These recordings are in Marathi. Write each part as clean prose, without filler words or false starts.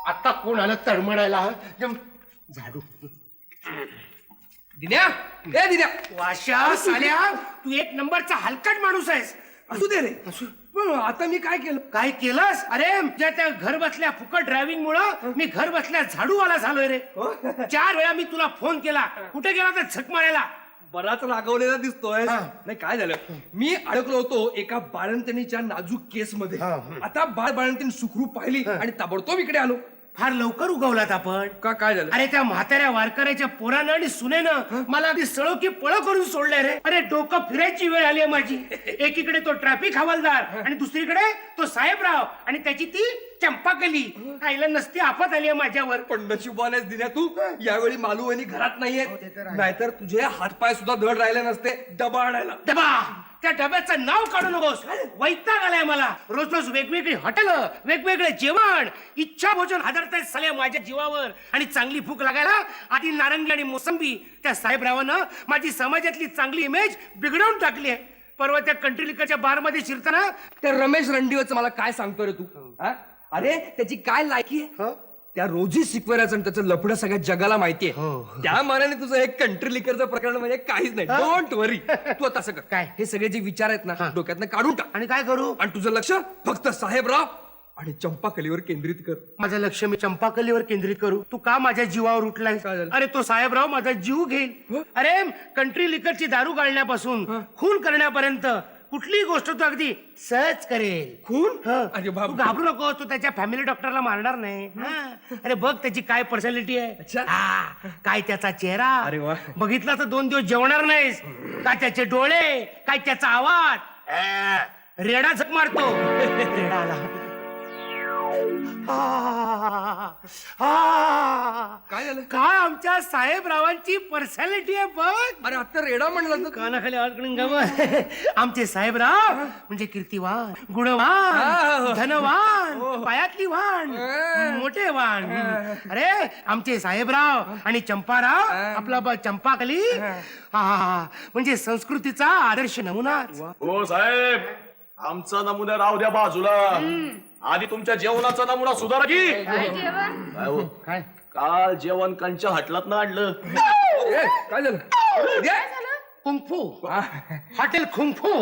आता कोण आलं तळमळायला? झाडू. दिन्या, ए दिन्या, वाशा साल्या, तू एक नंबरचा हलकट माणूस आहेस. असू दे रे. पण आता मी काय केलं? काय केलंस? अरे त्या घर बसल्या फुकट ड्रायव्हिंग मुळे मी घर बसल्या झाडूवाला झालोय रे. 4 वेळा मी तुला फोन केला, कुठे गेला तर झक मारायला. बराच रागवलेला दिसतोय. नाही काय झालं, मी अडकलो होतो एका बाळंतणीच्या नाजूक केस मध्ये. आता बाळंतीण सुखरूप पाहिली आणि ताबडतोब इकडे आलो. फार लवकर उगवलात आपण. काय झालं? अरे त्या म्हाताऱ्या वारकऱ्याच्या पोरानं आणि सुनेनं मला अगदी सळो की पळ करून सोडलंय रे. अरे डोकं फिरायची वेळ आली आहे माझी. एकीकडे तो ट्रॅफिक हवालदार आणि दुसरीकडे तो साहेबराव आणि त्याची ती चंपाकली. आईला नसती आफत आली आहे माझ्यावर. पण नशिबानेच दिन्या तू यावेळी मालूवणी घरात नाहीये, नाहीतर तुझे हातपाय सुद्धा धड राहिले नसते डबा आणायला. डबा? त्या डब्याचं नाव काढू नकोस. वैताग आलाय मला. रोज रोज वेगवेगळी हॉटेल, वेगवेगळे जेवण, इच्छा भोजन हादरतायत सगळ्या माझ्या जीवावर. आणि चांगली भूक लागायला आधी नारंगी आणि मोसंबी. त्या साहेबरावानं माझी समाजातली चांगली इमेज बिघडवून टाकली आहे. परवा त्या कंट्री लिकरच्या बार मध्ये शिरताना त्या रमेश रणदिवच मला काय सांगतो रे तू? अरे त्याची काय लायकी आहे? त्या रोजी शिकवायचं त्याचं लफडं सगळ्या जगाला माहितीये. त्या मानाने तुझं एक कंट्री लिकरचं प्रकरण म्हणजे काहीच नाही. डोंट वरी. तू आता असं कर, काय? हे सगळे जे विचार आहेत ना डोक्यातनं काढून टाक. आणि काय करू? आणि तुझं लक्ष फक्त साहेबराव आणि चंपाकलीवर केंद्रित कर. माझं लक्ष मी चंपाकलीवर केंद्रित करू. तू का माझ्या जीवावर उठलाय? अरे तो साहेबराव माझा जीव घेईल. अरे कंट्री लिकरची दारू गाळण्यापासून खून करण्यापर्यंत कुठलीही गोष्ट तू अगदी सहज करेल. खून? अरे बाबा, तू घाबरू नको. तू त्याच्या फॅमिली डॉक्टरला मारणार नाही. अरे बघ त्याची काय पर्सनॅलिटी आहे. काय त्याचा चेहरा. अरे वा. बघितला तर 2 दिवस जेवणार नाहीस. काय त्याचे डोळे, काय त्याचा आवाज. रेडा झक मारतो. रेडा आला. काय झालं? काय आमच्या साहेबरावांची पर्सनॅलिटी आहे बघ. अरे आता रेडा म्हणलं तर कानाखाली अडकणून गाव. आमचे साहेबराव म्हणजे कीर्तिवान, गुणवान, धनवान, पायातली वाण, मोठे वाण. अरे आमचे साहेबराव आणि चंपाराव, आपला चंपाकली म्हणजे संस्कृतीचा आदर्श नमुना. हो साहेब, आमचा नमुना राहू द्या बाजूला. आधी तुमच्या जेवणाचा नमुना सुधारा की. काय जेवण? काय हो? काय काल जेवण कंच्या हटलात ना आणलं. काय झालं? Kung fu hotel kung fu.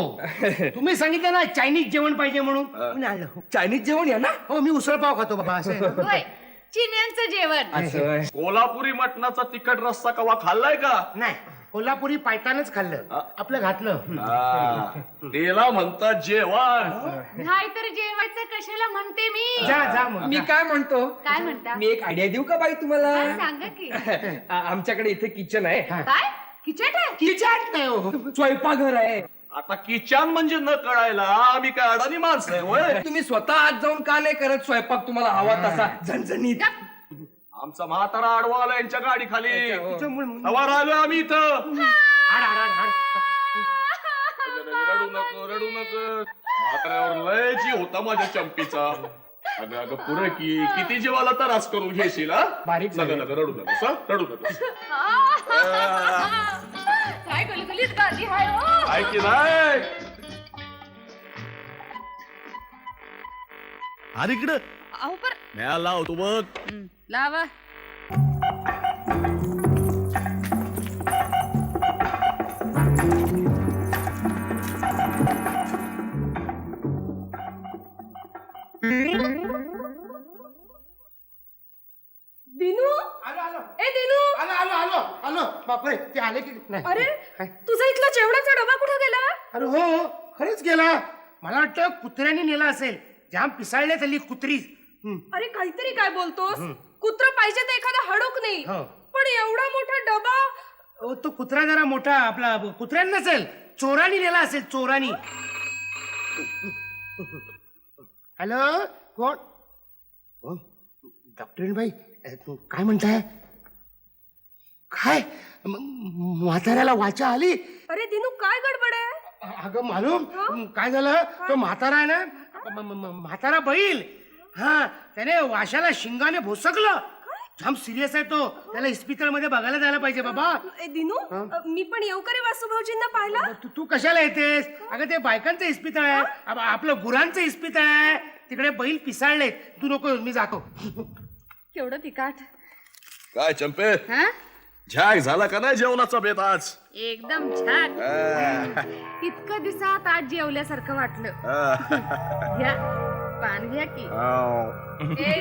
तुम्ही सांगितलं ना चायनीज जेवण पाहिजे म्हणून मी आणलं. चायनीज जेवण या ना. हो मी उसळपाव खातो बाबा. असं होय, चिन्यांचं जेवण. कोल्हापुरी मटणाचा तिखट रस्सा कवा खाल्लाय का? नाही, कोल्हापुरी पायतानच खाल्लं, आपलं घातलं. त्याला म्हणतात जेवण. नाही तर जेवायचं कशाला म्हणते मी. जा जा मग. मी काय म्हणतो, काय म्हणता? मी एक आयडिया देऊ का बाई तुम्हाला? काय सांगा की. आमच्याकडे इथे किचन आहे. काय किचन आहे? किचन नाही हो. स्वयंपाकघर आहे. आता किचन म्हणजे न कळायला आम्ही काय अडाणी माणसं आहे होय? तुम्ही स्वतः आत जाऊन का नाही करत स्वयंपाक तुम्हाला हवा तसा झणझणीत? आमचा म्हातारा आडवा आला यांच्या गाडी खाली. त्याच्यामुळे हवा राहिलो आम्ही इथं. हाड, हाड, हाड, हाड. रडू नको रडू नको. म्हाताऱ्यावर लय जीव होता माझ्या चंपीचा. अगं अगं पुरे की किती जीवाला त्रास करून घेशील. बारीक नका नका रडू नकोस. रडू नकोस. काय गलगलीत गादी हाय हो. काय की नाही. अरे इकडं अहो पर म्या लावतो बघ. लावा. दिनू, आलो आलो ए दिनू, आलो आलो आलो आलो. बापरे ते आले की नाही? अरे काय? तुझा इथला जेवणाचा डबा कुठे गेला? अरे हो खरंच गेला. मला वाटतं कुत्र्याने नेला असेल. जाम पिसाळले झाली कुत्री. अरे काहीतरी काय बोलतोस? कुत्र पाहिजे तर एखादा हडूक नाही, हो. पण एवढा मोठा डबा. तो कुत्रा जरा मोठा आपला कुत्र्याने नसेल, चोरानी नेला असेल. चोरानी. हॅलो कोण? कोण? डॉक्टर बाई काय म्हणताय? काय म्हाताऱ्याला वाचा आली? अरे दिनू काय गडबड आहे? अगं मालूम काय झालं? तो म्हातारा आहे ना, म्हातारा बैल. त्याने वाशाला शिंगाने भोसकलं. जाम सिरियस आहे तो. त्याला इस्पितळ मध्ये बघायला जायला पाहिजे बाबा. ए दिनू, मी पण येऊ का रे वासू भाऊजींना पाहायला? तू कशाला येतेस? अगं ते बायकांचं इस्पितळ आहे, आपलं गुरांचं इस्पितळ आहे. तिकडे बैल पिसाळलेत. तू नको, मी जातो. केवढं तिखट काय चंपे हा झॅक झाला का नाही जेवणाचा बेत आज एकदम छान आ, इतकं दिवसात आज जेवल्यासारखं वाटलं आ, घ्या पान घ्या की आव. ए,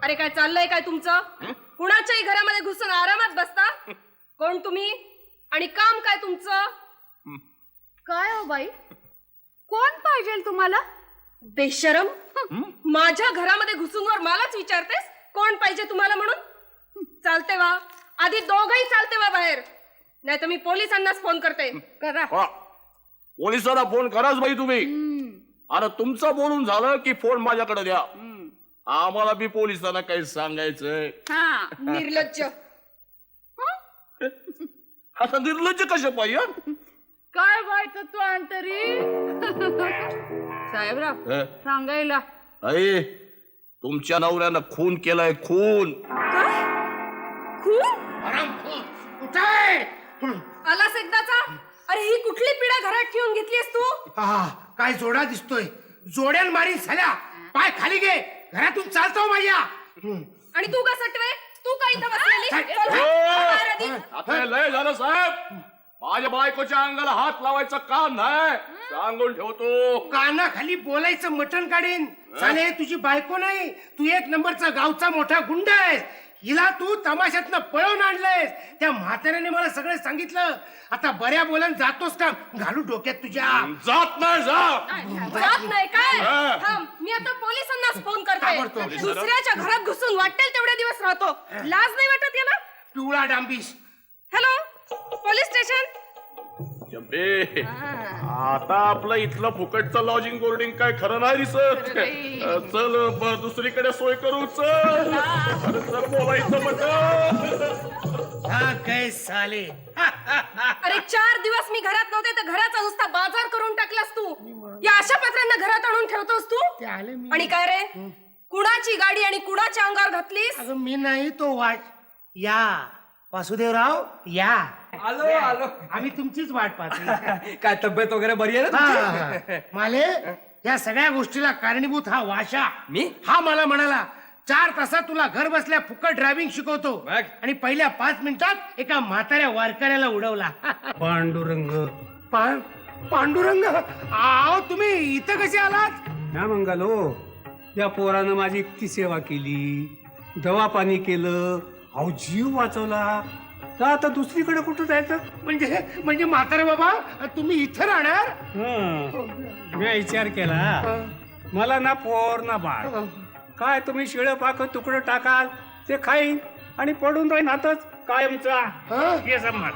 अरे काय चाललंय काय तुमचं कुणाच्याही घरामध्ये घुसून आरामात बसता कोण तुम्ही आणि काम काय तुमचं काय हो बाई कोण पाहिजे तुम्हाला बेशरम माझ्या घरामध्ये घुसून वर मलाच विचारतेस कोण पाहिजे तुम्हाला म्हणून चालते वा आधी दोघही चालते वा बाहेर नाही तर मी पोलिसांनाच फोन करते करा वा. पोलिसांना फोन कराच बाई तुम्ही अरे तुमचं बोलून झालं की फोन माझ्याकडे द्या आम्हाला बी पोलिसांना काही सांगायचंय हा निर्लज्ज आता निर्लज्ज कशा पाहिजे काय व्हायचं तू अंतरी साहेबराव हं? सांगायला अरे तुमच्या नवऱ्यानं खून केलाय खून काय खून कुठं आहे आलास एकदाचा अरे ही कुठली पिढा घरात ठेवून घेतलीस तू काय जोडा दिसतोय जोड्यान मारीन झाल्या पाय खाली घे घरातून चालतो माझ्या आणि तू का सटवे तू का इथं बसलेली चल, ओ! बाहेर आधी. आता हे लय झालं साहेब माझ्या बायकोच्या अंगाला हात लावायचं काम नाही सांगून ठेवतो कानाखाली बोलायचं मटण काढीन साले तुझी बायको नाही तू एक नंबरचा गावचा मोठा गुंड आहेस हिला तू तमाशातनं पळवून आणलंयस त्या म्हाताऱ्याने मला सगळं सांगितलं आता बऱ्या बोलान जातोस का घालू डोक्यात तुझ्या जात नाही जा जात नाही काय हा. थांब मी आता पोलिसांनाच फोन ताबडतोब. करते दुसऱ्याच्या घरात घुसून वाटेल तेवढे दिवस राहतो लाज नाही वाटत याला पिवळा डांबीस हॅलो पोलीस स्टेशन चंपे आता आपलं इथलं फुकटचं लॉजिंग बोर्डिंग काय खरं नाही दिसत चल दुसरीकडे सोय करू चल अरे चल बोलायचं म्हटलं हा काय साले अरे 4 दिवस मी घरात नव्हते तर घराचा नुसता बाजार करून टाकलास तू या अशा पत्रांना घरात आणून ठेवतोस तू ते आले मी आणि काय रे कुणाची गाडी आणि कुणाच्या अंगावर घातलीस अगं मी नाही तो वाट या वासुदेवराव या आलो आलो आम्ही तुमचीच वाट पाहतो काय तब्येत वगैरे बरी आहे ना तुमची? हा. माले या सगळ्या गोष्टीला कारणीभूत हा वाशा मी? हा मला म्हणाला 4 तासात तुला घर बसल्या फुकट ड्रायव्हिंग शिकवतो मग? आणि पहिल्या 5 मिनिटात एका म्हाताऱ्या वारकऱ्याला उडवला पांडुरंग पांडुरंग आहो तुम्ही इथं कसे आलात ना मंगालो या पोरानं माझी इतकी सेवा केली दवा पाणी केलं अहो जीव वाचवला तर आता दुसरीकडे कुठं जायचं म्हणजे म्हातारे बाबा तुम्ही इथं राहणार हं. मी विचार केला मला ना पोर ना बाळ काय तुम्ही शिळ पाक तुकडं टाकाल ते खाईन आणि पडून राहीन हातच कायमचा हं? ये संभाळ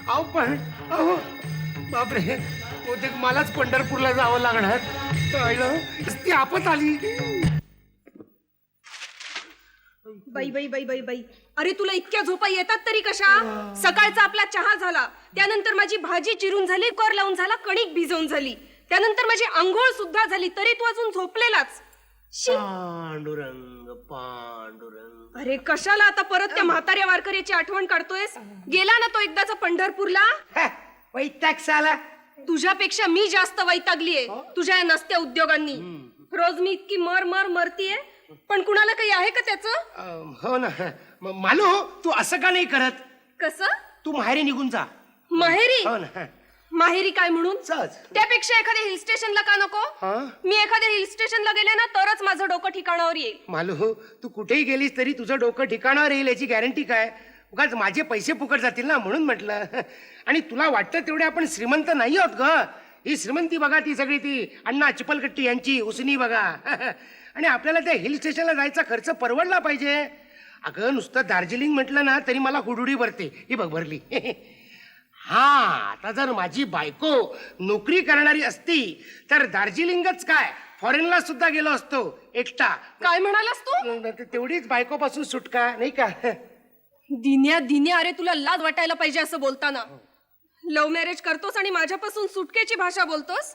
अहो पण अहो बापरे बहुतेक मलाच पंढरपूरला जावं लागणार कळलं ती आपत आली बाई बाई बाई बाई बाई अरे तुला इतक्या झोपा येतात तरी कशा सकाळचा आपला चहा झाला त्यानंतर माझी भाजी चिरून झाली कर लावून झाला कणिक भिजवून झाली त्यानंतर माझी आंघोळ सुद्धा झाली तरी तू अजून झोपलेलाच शी. पांडुरंग अरे कशाला आता परत त्या म्हाताऱ्या वारकऱ्याची आठवण काढतोयस गेला ना तो एकदाचा पंढरपूरला वैताग साला तुझ्यापेक्षा मी जास्त वैतागलीये तुझ्या या नसत्या उद्योगांनी रोज मी इतकी मर मर मरतीये पण कुणाला काही आहे का त्याचं हो ना मालू तू असं का नाही करत कसं तू माहेरी निघून जा माहेरी हो ना माहेरी काय म्हणून सहज. त्यापेक्षा एखाद्या हिल स्टेशनला का नको हं? मी एखाद्या हिल स्टेशनला गेले ना तरच माझं डोकं ठिकाणावर येईल मालू तू कुठेही गेलीस तरी तुझं डोकं ठिकाणावर येईल याची गॅरंटी काय उगाच माझे पैसे फुकट जातील ना म्हणून म्हटलं आणि तुला वाटतं तेवढे आपण श्रीमंत नाही आहोत ग ही श्रीमंती बघा ती सगळी ती अण्णा चिपलकट्टी यांची उसनी बघा आणि आपल्याला त्या हिल स्टेशनला जायचा खर्च परवडला पाहिजे अगं नुसतं दार्जिलिंग म्हटलं ना तरी मला हुडुडी भरते ही बघ भरली हा आता जर माझी बायको नोकरी करणारी असती तर दार्जिलिंगच काय फॉरेनला सुद्धा गेलो असतो एकटा काय म्हणालास तू तेवढीच बायकोपासून सुटका नाही का दिन्या दिन्या अरे तुला लाज वाटायला पाहिजे असं बोलताना लव्ह मॅरेज करतोस आणि माझ्यापासून सुटकेची भाषा बोलतोस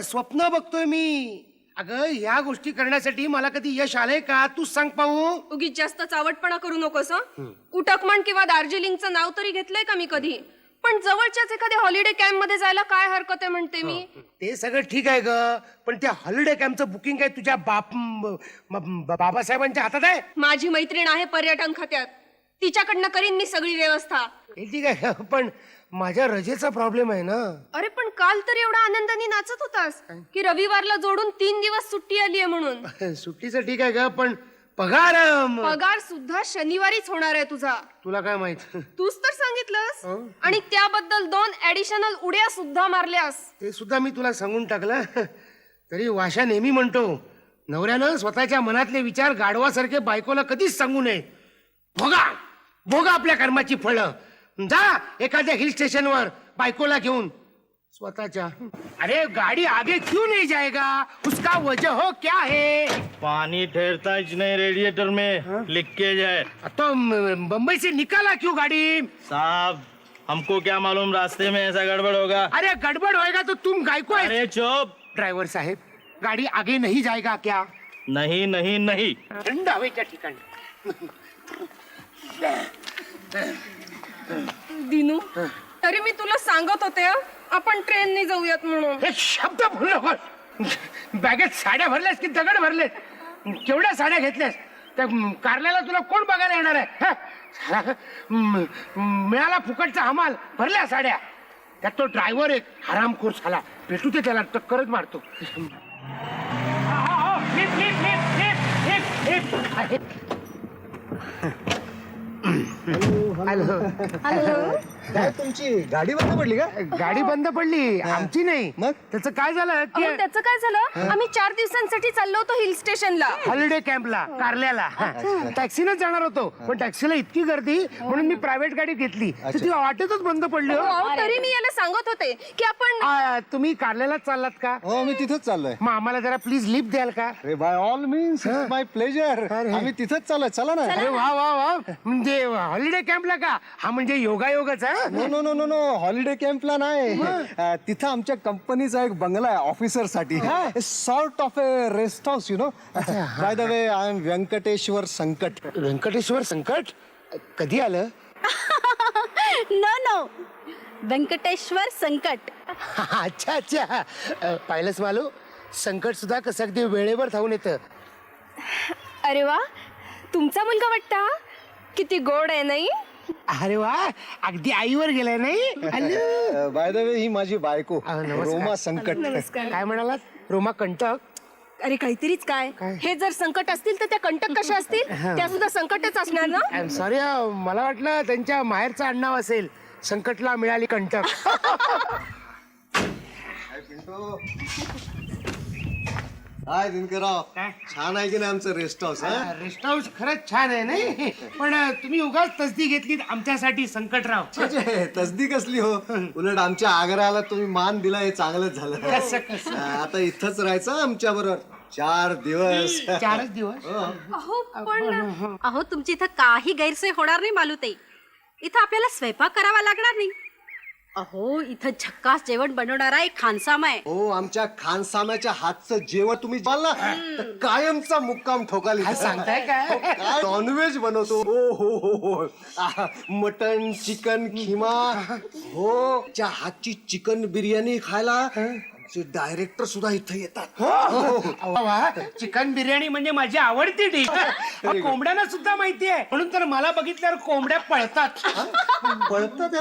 स्वप्न बघतोय मी अगं ह्या गोष्टी करण्यासाठी मला कधी यश आलंय का तूच सांग पाहू उगीच जास्त चावटपणा करू नकोस हं? उटकमण किंवा दार्जिलिंगचं नाव तरी घेतलंय का मी कधी पण जवळच्याच एखाद्या हॉलिडे कॅम्प मध्ये जायला काय हरकत आहे म्हणते मी. ते सगळं ठीक आहे ग, पण त्या हॉलिडे कॅम्पचं बुकिंग काय तुझ्या बाबासाहेबांच्या हातात आहे? माझी मैत्रीण आहे पर्यटन खात्यात, तिच्याकडनं करीन मी सगळी व्यवस्था. हे ठीक आहे, पण माझ्या रजेचा प्रॉब्लेम आहे ना. अरे पण काल तर एवढा आनंदाने नाचत होतास की रविवारला जोडून 3 दिवस सुट्टी आली आहे म्हणून. सुट्टीचं ठीक आहे ग, पण पगार पगार सुद्धा शनिवारीच होणार आहे तुझा. तुला काय माहित? तूच तर सांगितलंस. आणि त्याबद्दल 2 ऍडिशनल उड्या सुद्धा मारल्यास. ते सुद्धा मी तुला सांगून टाकलं. तरी वाशा नेहमी म्हणतो, नवऱ्यानं स्वतःच्या मनातले विचार गाढवासारखे बायकोला कधीच सांगू नये. भोगा भोगा आपल्या कर्माची फळं. जा एखाद्या हिल स्टेशनवर बायकोला घेऊन स्वतःच्या. अरे गाडी आगे क्यों नहीं जाएगा, उसका वजह हो क्या है? पानी ठहरता ही नहीं रेडिएटर में, लीकेज है तो बम्बई से निकाला क्यों गाड़ी? साहब। हमको क्या मालूम रास्ते में ऐसा गड़बड़ होगा। अरे गड़बड़ होएगा तो तुम गायको है. अरे चुप। ड्राइवर साहेब, गाड़ी आगे नहीं जाएगा क्या? नहीं नहीं नहीं। थंड हवेच्या ठिकाणी. दिनू, तरी मी तुला सांगत होते आपण ट्रेनने जाऊयात म्हणून. हे शब्द बोल नको. बॅगेत साड्या भरल्यास की दगड भरलेस? केवढ्या साड्या घेतल्यास? त्या कारल्याला तुला कोण बघायला येणार आहे? मिळाला फुकटचा हमाल, भरल्या साड्या. त्यात तो ड्रायव्हर एक हरामखोर झाला. भेटू ते त्याला, टक्करच मारतो. हॅलो. काय तुमची गाडी बंद पडली का? गाडी बंद पडली, आमची नाही. मग? त्याचं काय झालं की अहो, त्याचं काय झालं, आम्ही 4 दिवसांसाठी चाललो होतो हिल स्टेशनला. हॉलिडे कॅम्पला कारल्याला. टॅक्सीनच जाणार होतो, पण टॅक्सीला इतकी गर्दी म्हणून मी प्रायव्हेट गाडी घेतली, तर ती वाटेतच बंद पडली. हो. अहो, तरी मी याला सांगत होते की आपण तुम्ही कारल्यालाच चाललात का? हो, मी तिथंच चाललोय. मग आम्हाला जरा प्लीज लिफ्ट द्याल का? अरे by all means it's my pleasure. आम्ही तिथंच चाललोय, चला ना. अरे वा वा वा, म्हणजे हॉलिडे कॅम्पला का? हा म्हणजे योगायोगच आहे. No no no no no, holiday कॅम्पला नाही. तिथं आमच्या कंपनीचा एक बंगला आहे ऑफिसर साठी. Sort of a rest house, you know. By the way, I am Vyankateshwar Sankat. Vyankateshwar संकट कधी आलं? नो व्यंकटेश्वर संकट. अच्छा अच्छा, पाहिलंच मालू, संकट सुद्धा कसं अगदी वेळेवर धावून येतं. अरे वा, तुमचा मुलगा वाटता किती गोड आहे नाही? अरे वा, अगदी आईवर गेलाय नाही? हॅलो. बाय द वे, ही माझी बायको नमस्कार. रोमा संकट. काय म्हणालात? रोमा कंटक? अरे काहीतरीच काय. हे जर संकट असतील तर त्या कंटक कशा असतील? त्या सुद्धा संकटच असणार ना. आय एम सॉरी, मला वाटलं त्यांच्या माहेरचं आडनाव असेल. संकटला मिळाली कंटक. हाय दिनकरराव, छान आहे की नाही आमचं रेस्ट हाऊस? रेस्ट हाऊस खरंच छान आहे नाही, पण तुम्ही उगाच तसदी घेतलीत आमच्यासाठी संकटराव. तसदी कसली हो, उलट आमच्या आग्रहाला तुम्ही मान दिला, हे चांगलंच झालं. कसं कसं? आता इथंच राहायचं आमच्या बरोबर 4 दिवस. 4च दिवस? अहो पण अहो, तुमची इथं काही गैरसोय होणार नाही मालूताई. इथं आपल्याला स्वयंपाक करावा लागणार नाही. अहो, इथं झक्कास जेवण बनवणारा एक खानसाम आहे. हो, आमच्या खानसाम्याच्या हातचं जेवण तुम्ही पाल ना, तर कायमचा मुक्काम ठोकाल. काय सांगताय काय? काय नॉनव्हेज बनवतो. हो हो हो हो, मटन, चिकन, खिमा. हो, त्या हातची चिकन बिर्याणी खायला डायरेक्टर सुद्धा इथं येतात. वा, चिकन बिर्याणी म्हणजे माझी आवडती डिश. कोंबड्यांना सुद्धा माहिती आहे, म्हणून तर मला बघितल्यावर कोंबड्या पळतात. पळतात.